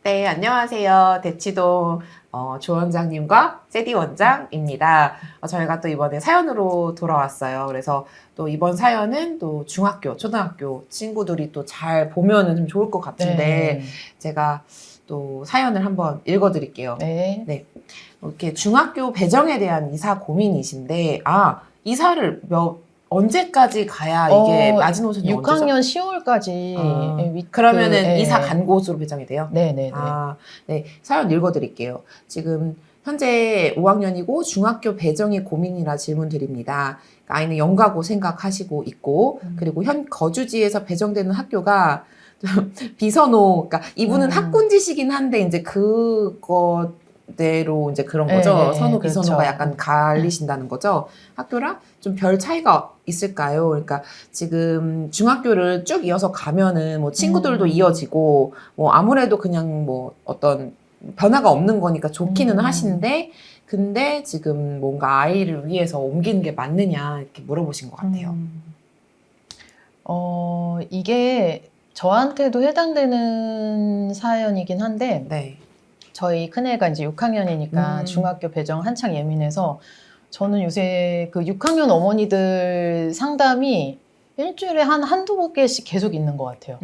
네, 안녕하세요. 대치동 조원장님과 세디 원장입니다. 저희가 또 이번에 사연으로 돌아왔어요. 그래서 또 이번 사연은 또 중학교, 초등학교 친구들이 또 잘 보면은 좀 좋을 것 같은데 제가 또 사연을 한번 읽어드릴게요. 네. 네. 이렇게 중학교 배정에 대한 이사 고민이신데, 이사를 언제까지 가야 이게 마지노선이 6학년 10월까지 그러면은 이사 간 곳으로 배정이 돼요? 네네네. 네. 사연 읽어드릴게요. 지금 현재 5학년이고 중학교 배정이 고민이라 질문 드립니다. 아이는 영가고 생각하시고 있고, 그리고 현 거주지에서 배정되는 학교가 비선호, 그러니까 이분은 학군지시긴 한데 이제 그거대로 이제 그런 거죠. 선호 비선호가 그렇죠. 약간 갈리신다는 거죠. 학교랑 좀 별 차이가 있을까요? 그러니까 지금 중학교를 쭉 이어서 가면은 뭐 친구들도 이어지고 뭐 아무래도 그냥 뭐 어떤 변화가 없는 거니까 좋기는 하신데, 근데 지금 뭔가 아이를 위해서 옮기는 게 맞느냐 이렇게 물어보신 것 같아요. 이게 저한테도 해당되는 사연이긴 한데, 네. 저희 큰애가 이제 6학년이니까 중학교 배정 한창 예민해서, 저는 요새 그 6학년 어머니들 상담이 일주일에 한두 개씩 계속 있는 것 같아요.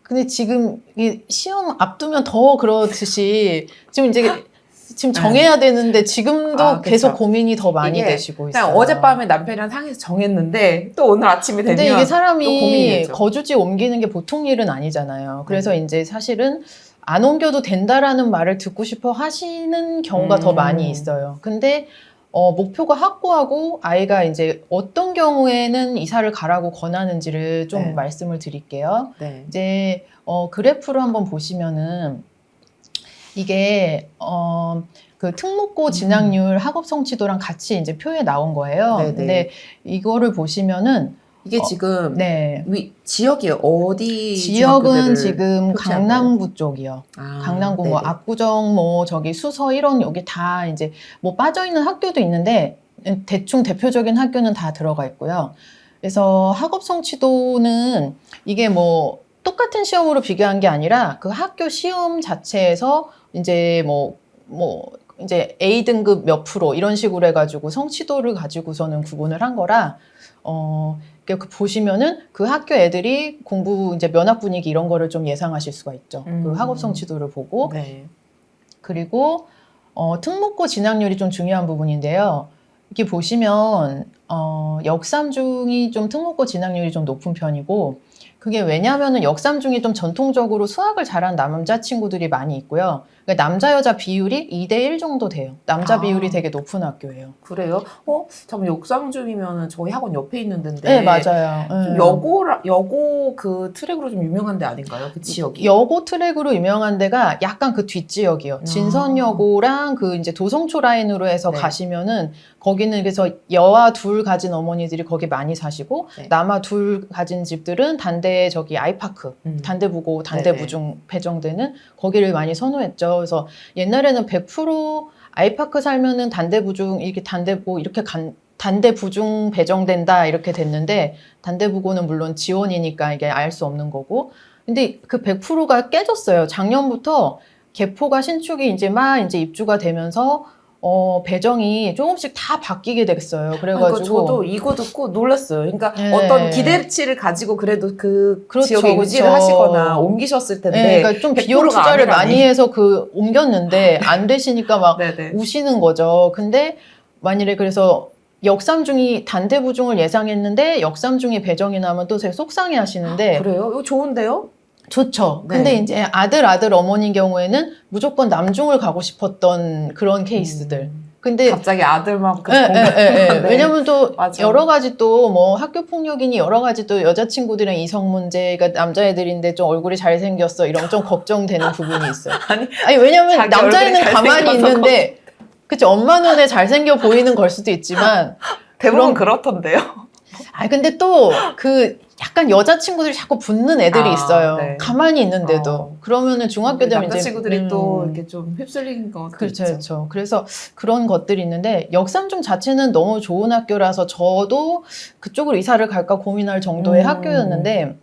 근데 지금 이 시험 앞두면 더 그렇듯이 지금 정해야 되는데 지금도 계속 고민이 더 많이 되시고 있어요. 어젯밤에 남편이랑 상의해서 정했는데 또 오늘 아침에 되면 근데 이게 사람이 또 고민이 되죠. 거주지 옮기는 게 보통 일은 아니잖아요. 그래서 이제 사실은 안 옮겨도 된다라는 말을 듣고 싶어 하시는 경우가 더 많이 있어요. 근데 목표가 확고하고 아이가 이제 어떤 경우에는 이사를 가라고 권하는지를 좀 말씀을 드릴게요. 네. 이제 그래프를 한번 보시면은 이게 그 특목고 진학률 학업 성취도랑 같이 이제 표에 나온 거예요. 네네. 근데 이거를 보시면은 이게 지금 네. 지역이 어디 지역은 지금 강남구 쪽이요. 강남구 네네. 뭐 압구정 뭐 저기 수서 1원 여기 다 이제 뭐 빠져 있는 학교도 있는데 대충 대표적인 학교는 다 들어가 있고요. 그래서 학업 성취도는 이게 뭐 똑같은 시험으로 비교한 게 아니라 그 학교 시험 자체에서 이제 이제 A 등급 몇 프로 이런 식으로 해가지고 성취도를 가지고서는 구분을 한 거라 보시면은 그 학교 애들이 공부 이제 면학 분위기 이런 거를 좀 예상하실 수가 있죠. 그 학업 성취도를 보고. 네. 그리고 특목고 진학률이 좀 중요한 부분인데요. 이렇게 보시면 역삼중이 좀 특목고 진학률이 좀 높은 편이고, 그게 왜냐하면은 역삼중이 좀 전통적으로 수학을 잘하는 남자 친구들이 많이 있고요. 그러니까 남자 여자 비율이 2대1 정도 돼요. 남자 비율이 되게 높은 학교예요. 그래요? 잠깐 역삼중이면은 저희 학원 옆에 있는 데인데. 네, 맞아요. 좀 여고 그 트랙으로 좀 유명한 데 아닌가요? 그 지역이? 여고 트랙으로 유명한 데가 약간 그 뒷지역이요. 진선여고랑 그 이제 도성초 라인으로 해서 가시면은 거기는 그래서 여아 둘 가진 어머니들이 거기 많이 사시고 남아 둘 가진 집들은 단대 저기 아이파크, 단대부고, 단대부중 배정되는 거기를 많이 선호했죠. 그래서 옛날에는 100% 아이파크 살면은 단대부중 이렇게 단대부 이렇게 단대부중 배정된다 이렇게 됐는데, 단대부고는 물론 지원이니까 이게 알 수 없는 거고, 근데 그 100%가 깨졌어요. 작년부터 개포가 신축이 이제 입주가 되면서 배정이 조금씩 다 바뀌게 됐어요. 그래가지고 저도 이거 듣고 놀랐어요. 그러니까 어떤 기대치를 가지고 그래도 그 지역에 유지를 하시거나 옮기셨을 텐데, 그러니까 좀 비용 투자를 많이 해서 옮겼는데 안 되시니까 막 우시는 거죠. 근데 만일에 그래서 역삼중이 단대부중을 예상했는데 역삼중이 배정이 나면 또 되게 속상해 하시는데. 그래요? 이거 좋은데요? 좋죠. 근데 이제 아들 어머니인 경우에는 무조건 남중을 가고 싶었던 그런 케이스들. 근데 갑자기 아들만큼 왜냐면 또 여러 가지 또 뭐 학교 폭력이니 여러 가지 또 여자친구들이랑 이성 문제가 남자애들인데 좀 얼굴이 잘생겼어 이런 좀 걱정되는 부분이 있어요. 아니 왜냐면 남자애는 가만히 있는데 그치, 엄마 눈에 잘생겨 보이는 걸 수도 있지만 대부분 그렇던데요. 근데 또 약간 여자친구들이 자꾸 붙는 애들이 있어요. 가만히 있는데도. 그러면은 중학교 되면 남자친구들이 또 이렇게 좀 휩쓸리는 것 같아요. 그렇죠. 그래서 그런 것들이 있는데, 역삼중 자체는 너무 좋은 학교라서 저도 그쪽으로 이사를 갈까 고민할 정도의 학교였는데,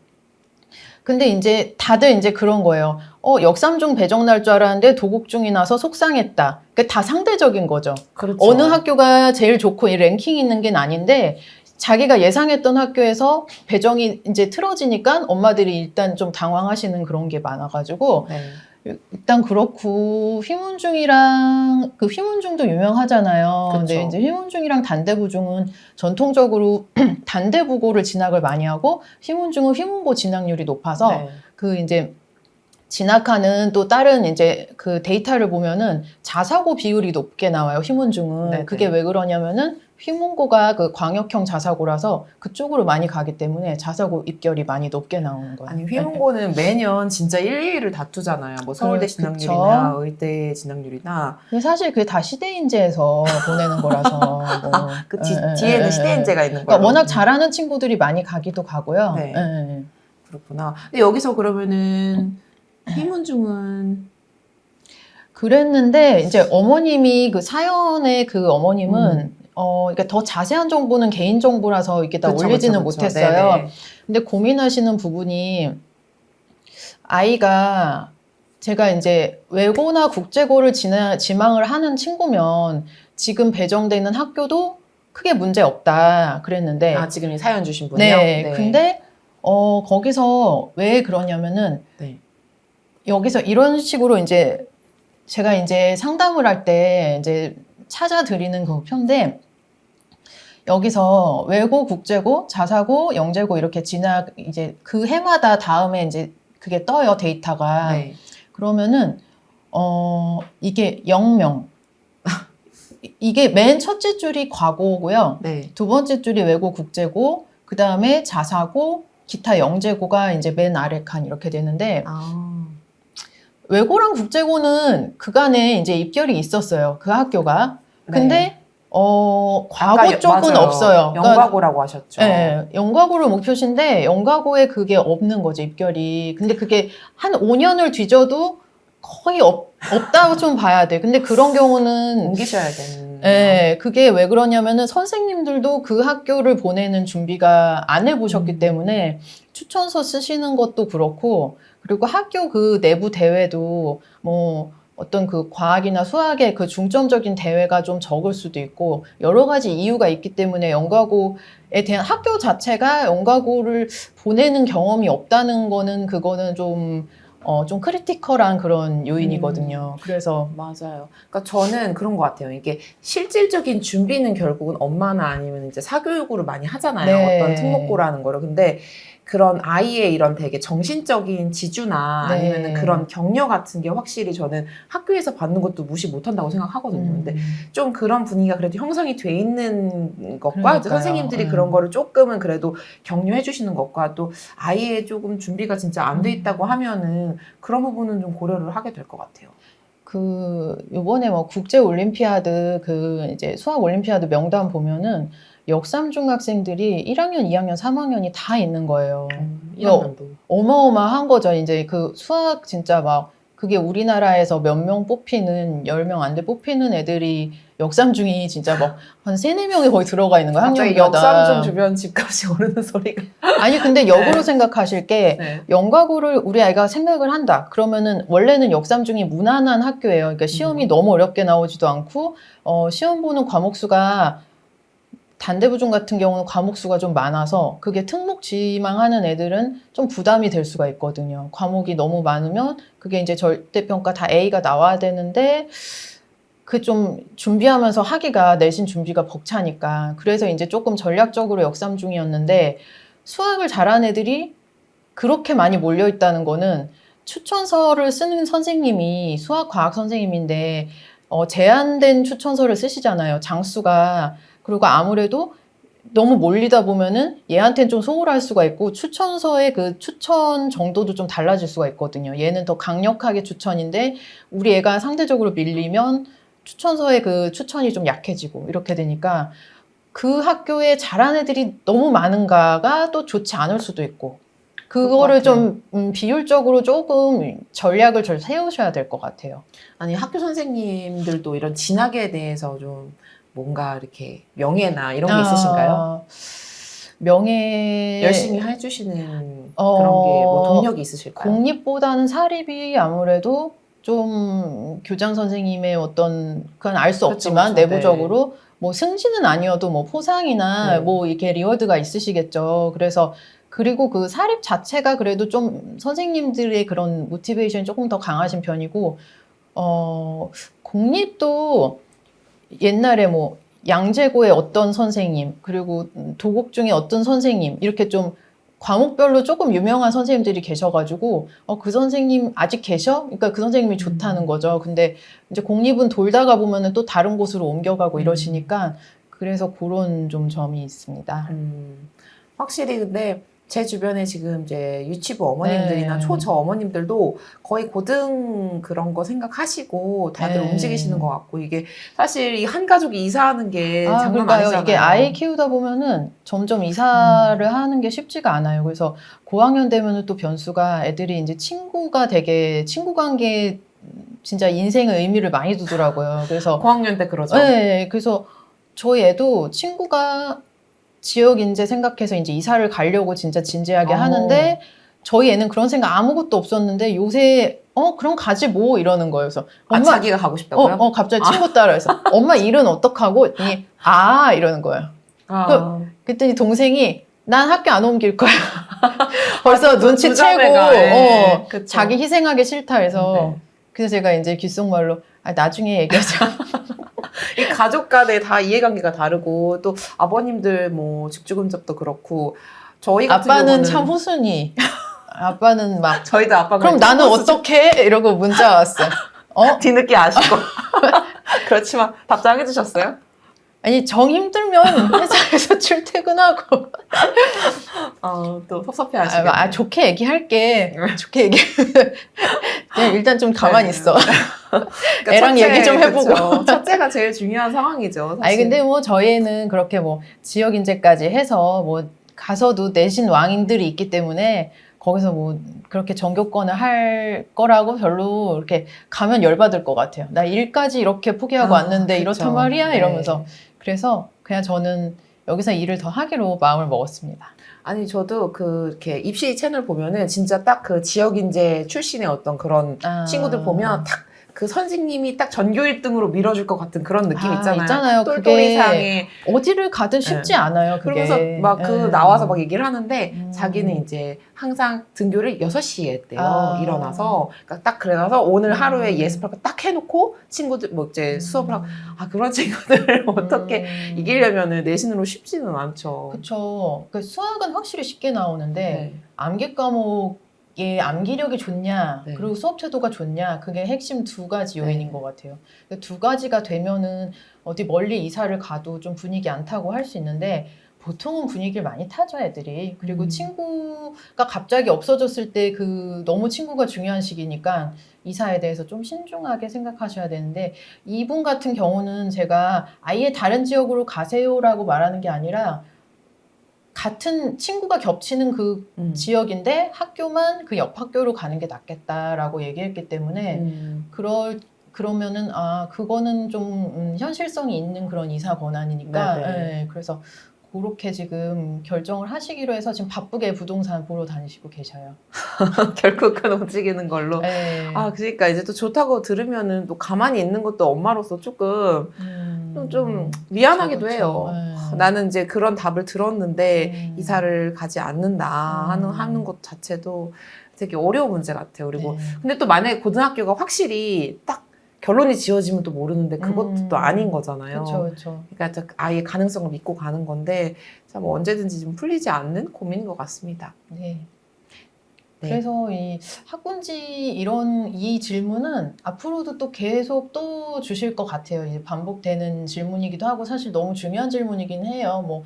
근데 이제 다들 이제 그런 거예요. 역삼중 배정 날 줄 알았는데 도국중이 나서 속상했다. 그게 다 상대적인 거죠. 그렇죠. 어느 학교가 제일 좋고 이 랭킹이 있는 게 아닌데 자기가 예상했던 학교에서 배정이 이제 틀어지니까 엄마들이 일단 좀 당황하시는 그런 게 많아가지고 네. 일단 그렇고 휘문중이랑 그 휘문중도 유명하잖아요. 그쵸. 근데 이제 휘문중이랑 단대부중은 전통적으로 단대부고를 진학을 많이 하고 휘문중은 휘문고 진학률이 높아서 네. 그 이제 진학하는 또 다른 이제 그 데이터를 보면은 자사고 비율이 높게 나와요. 휘문중은. 네네. 그게 왜 그러냐면은 휘문고가 그 광역형 자사고라서 그쪽으로 많이 가기 때문에 자사고 입결이 많이 높게 나오는 거예요. 아니 휘문고는 매년 진짜 1, 2위를 다투잖아요. 뭐 서울대 그쵸. 진학률이나 의대 진학률이나 근데 사실 그게 다 시대인재에서 보내는 거라서 뭐. 그 뒤에는 시대인재가 있는 거예요. 그러니까 워낙 잘하는 친구들이 많이 가기도 가고요. 네. 예. 그렇구나. 근데 여기서 그러면은 휘문중은 그랬는데 이제 어머님이 그 사연의 그 어머님은 그러니까 더 자세한 정보는 개인 정보라서 이렇게 다 그쵸, 올리지는 그쵸, 그쵸. 못했어요. 네네. 근데 고민하시는 부분이 아이가 제가 이제 외고나 국제고를 지망을 하는 친구면 지금 배정되는 학교도 크게 문제 없다 그랬는데 아 지금 이 사연 주신 분이요? 네. 근데 거기서 왜 그러냐면은 네. 여기서 이런 식으로 이제 제가 이제 상담을 할 때 이제 찾아드리는 그 편인데 여기서 외고, 국제고, 자사고, 영재고 이렇게 진학 이제 그 해마다 다음에 이제 그게 떠요 데이터가. 네. 그러면은 이게 0명. 이게 맨 첫째 줄이 과고고요. 네. 두 번째 줄이 외고, 국제고, 그 다음에 자사고, 기타 영재고가 이제 맨 아래 칸 이렇게 되는데 아. 외고랑 국제고는 그간에 이제 입결이 있었어요. 그 학교가. 근데 네. 과고 아까 쪽은 맞아요. 없어요. 영과고라고 하셨죠. 네, 영과고를 목표신데 영과고에 그게 없는 거죠, 입결이. 근데 그게 한 5년을 뒤져도 거의 없다고 좀 봐야 돼. 근데 그런 경우는 옮기셔야겠네요. 네, 그게 왜 그러냐면은 선생님들도 그 학교를 보내는 준비가 안 해보셨기 때문에 추천서 쓰시는 것도 그렇고, 그리고 학교 그 내부 대회도 뭐 어떤 그 과학이나 수학의 그 중점적인 대회가 좀 적을 수도 있고, 여러 가지 이유가 있기 때문에 연가고에 대한 학교 자체가 연가고를 보내는 경험이 없다는 거는 그거는 좀 크리티컬한 그런 요인이거든요. 그래서 맞아요. 그러니까 저는 그런 것 같아요. 이게 실질적인 준비는 결국은 엄마나 아니면 이제 사교육으로 많이 하잖아요. 네. 어떤 특목고라는 거를. 근데 그런 아이의 이런 되게 정신적인 지주나 네. 아니면 그런 격려 같은 게 확실히 저는 학교에서 받는 것도 무시 못한다고 생각하거든요. 근데 좀 그런 분위기가 그래도 형성이 돼 있는 것과 그러니까요. 선생님들이 그런 거를 조금은 그래도 격려해 주시는 것과 또 아이의 조금 준비가 진짜 안 돼 있다고 하면은 그런 부분은 좀 고려를 하게 될 것 같아요. 요번에 뭐 국제올림피아드 이제 수학올림피아드 명단 보면은 역삼중 학생들이 1학년, 2학년, 3학년이 다 있는 거예요. 1학년도. 어마어마한 거죠. 이제 그 수학 진짜 막 그게 우리나라에서 몇 명 뽑히는 10명 안 돼 뽑히는 애들이 역삼중이 진짜 막 한 3, 4명이 거의 들어가 있는 거예요. 갑자기 학년마다. 역삼중 주변 집값이 오르는 소리가. 아니 근데 역으로 생각하실 게 네. 연가고를 우리 아이가 생각을 한다. 그러면은 원래는 역삼중이 무난한 학교예요. 그러니까 시험이 너무 어렵게 나오지도 않고 시험 보는 과목 수가 단대부중 같은 경우는 과목 수가 좀 많아서 그게 특목 지망하는 애들은 좀 부담이 될 수가 있거든요. 과목이 너무 많으면 그게 이제 절대평가 다 A가 나와야 되는데 그 좀 준비하면서 하기가 내신 준비가 벅차니까 그래서 이제 조금 전략적으로 역삼중이었는데 수학을 잘하는 애들이 그렇게 많이 몰려 있다는 거는 추천서를 쓰는 선생님이 수학 과학 선생님인데 제한된 추천서를 쓰시잖아요. 장수가. 그리고 아무래도 너무 몰리다 보면은 얘한테는 좀 소홀할 수가 있고 추천서의 그 추천 정도도 좀 달라질 수가 있거든요. 얘는 더 강력하게 추천인데 우리 애가 상대적으로 밀리면 추천서의 그 추천이 좀 약해지고 이렇게 되니까 그 학교에 잘하는 애들이 너무 많은가가 또 좋지 않을 수도 있고 그거를 좀 비율적으로 조금 전략을 잘 세우셔야 될 것 같아요. 아니 학교 선생님들도 이런 진학에 대해서 좀 뭔가 이렇게 명예나 이런 게 있으신가요? 명예 열심히 해주시는 그런 게 뭐 동력이 있으실까요? 공립보다는 사립이 아무래도 좀 교장 선생님의 어떤 그건 알 수 없지만 그쵸, 내부적으로 뭐 승진은 아니어도 뭐 포상이나 네. 뭐 이렇게 리워드가 있으시겠죠. 그래서 그리고 그 사립 자체가 그래도 좀 선생님들의 그런 모티베이션이 조금 더 강하신 편이고 공립도 옛날에 뭐 양재고의 어떤 선생님 그리고 도곡 중에 어떤 선생님 이렇게 좀 과목별로 조금 유명한 선생님들이 계셔가지고 그 선생님 아직 계셔? 그러니까 그 선생님이 좋다는 거죠. 근데 이제 공립은 돌다가 보면은 또 다른 곳으로 옮겨가고 이러시니까 그래서 그런 좀 점이 있습니다. 확실히 근데 제 주변에 지금 이제 유치부 어머님들이나 네. 초저 어머님들도 거의 고등 그런 거 생각하시고 다들 네. 움직이시는 것 같고 이게 사실 이 한 가족이 이사하는 게 장난 그러니까요. 아니잖아요. 이게 아이 키우다 보면은 점점 이사를 하는 게 쉽지가 않아요. 그래서 고학년 되면은 또 변수가 애들이 이제 친구가 되게 친구 관계 진짜 인생의 의미를 많이 두더라고요. 그래서 고학년 때 그러죠. 네, 그래서 저희 애도 친구가 지역 인재 생각해서 이제 이사를 가려고 진짜 진지하게 하는데 저희 애는 그런 생각 아무것도 없었는데 요새 그럼 가지 뭐 이러는 거예요. 그래서 엄마 자기가 가고 싶다고요? 갑자기 친구 따라해서 엄마 일은 어떡하고 했더니 이러는 거예요. 그랬더니 동생이 난 학교 안 옮길 거야. 벌써 눈치채고 그쵸. 자기 희생하기 싫다 해서 네. 그래서 제가 이제 귓속말로 나중에 얘기하자. 이 가족 간에 다 이해관계가 다르고 또 아버님들 뭐 직주근접도 그렇고 저희 같은 아빠는 경우는 참 후순위. 아빠는 막 저희도 아빠가 그럼 나는 어떻게 이러고 문자 왔어요. 뒤늦게 아시고 그렇지만 답장해 주셨어요? 아니 정 힘들면 회사에서 출퇴근하고 또 섭섭해 하시겠네요. 좋게 얘기할게. 좋게 얘기. 그냥 일단 좀 가만히 있어. 그러니까 애랑 얘기 좀 해보고. 그쵸. 첫째가 제일 중요한 상황이죠. 사실. 아니 근데 뭐 저희 애는 그렇게 뭐 지역 인재까지 해서 뭐 가서도 내신 왕인들이 있기 때문에 거기서 뭐 그렇게 전교권을 할 거라고 별로 이렇게 가면 열받을 것 같아요. 나 일까지 이렇게 포기하고 왔는데 그쵸. 이렇단 말이야 네. 이러면서 그래서 그냥 저는 여기서 일을 더 하기로 마음을 먹었습니다. 아니 저도 이렇게 입시 채널 보면은 진짜 딱 그 지역 인재 출신의 어떤 그런 친구들 보면 딱 그 선생님이 딱 전교 1등으로 밀어줄 것 같은 그런 느낌 있잖아요. 똘똘이상의 어디를 가든 쉽지 않아요. 그게. 그러면서 막 나와서 막 얘기를 하는데 자기는 이제 항상 등교를 6시에 했대요. 일어나서 그러니까 딱 그래서 오늘 하루에 예습할 거 딱 해놓고 친구들 뭐 이제 수업을 하고 그런 친구들을 어떻게 이기려면은 내신으로 쉽지는 않죠. 그렇죠. 그러니까 수학은 확실히 쉽게 나오는데 네. 암기 과목의 암기력이 좋냐 네. 그리고 수업 태도가 좋냐 그게 핵심 두 가지 요인인 네. 것 같아요. 두 가지가 되면은 어디 멀리 이사를 가도 좀 분위기 안 타고 할 수 있는데 보통은 분위기를 많이 타죠 애들이. 그리고 친구가 갑자기 없어졌을 때 너무 친구가 중요한 시기니까 이사에 대해서 좀 신중하게 생각하셔야 되는데 이분 같은 경우는 제가 아예 다른 지역으로 가세요라고 말하는 게 아니라 같은 친구가 겹치는 그 지역인데 학교만 그 옆 학교로 가는 게 낫겠다라고 얘기했기 때문에 그러면은 그거는 좀 현실성이 있는 그런 이사 권한이니까 네, 그래서 그렇게 지금 결정을 하시기로 해서 지금 바쁘게 부동산 보러 다니시고 계셔요. 결국은 움직이는 걸로. 네. 그러니까 이제 또 좋다고 들으면은 또 가만히 있는 것도 엄마로서 조금 좀 미안하기도 그쵸. 해요. 나는 이제 그런 답을 들었는데 이사를 가지 않는다 하는 것 자체도 되게 어려운 문제 같아요. 그리고 근데 또 만약에 고등학교가 확실히 딱 결론이 지어지면 또 모르는데 그것도 또 아닌 거잖아요. 그렇죠. 그러니까 아예 가능성을 믿고 가는 건데 참 언제든지 좀 풀리지 않는 고민인 것 같습니다. 네. 그래서 이 학군지 이 질문은 앞으로도 또 계속 또 주실 것 같아요. 이제 반복되는 질문이기도 하고 사실 너무 중요한 질문이긴 해요. 뭐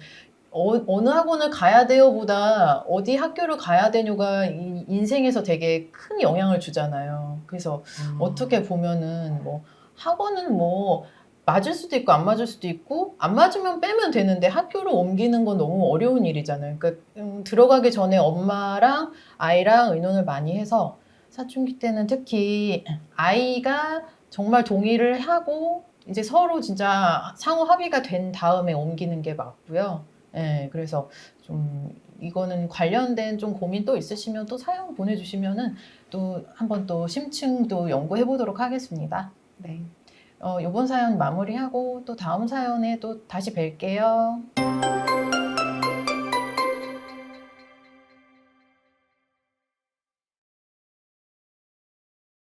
어느 학원을 가야 돼요보다 어디 학교를 가야 되냐가 인생에서 되게 큰 영향을 주잖아요. 그래서 어떻게 보면은 뭐 학원은 뭐 맞을 수도 있고 안 맞을 수도 있고 안 맞으면 빼면 되는데 학교를 옮기는 건 너무 어려운 일이잖아요. 그러니까 들어가기 전에 엄마랑 아이랑 의논을 많이 해서 사춘기 때는 특히 아이가 정말 동의를 하고 이제 서로 진짜 상호 합의가 된 다음에 옮기는 게 맞고요. 예, 그래서 좀 이거는 관련된 좀 고민 또 있으시면 또 사연 보내주시면은 또 한번 또 심층도 연구해 보도록 하겠습니다. 네. 이번 사연 마무리하고 또 다음 사연에 또 다시 뵐게요.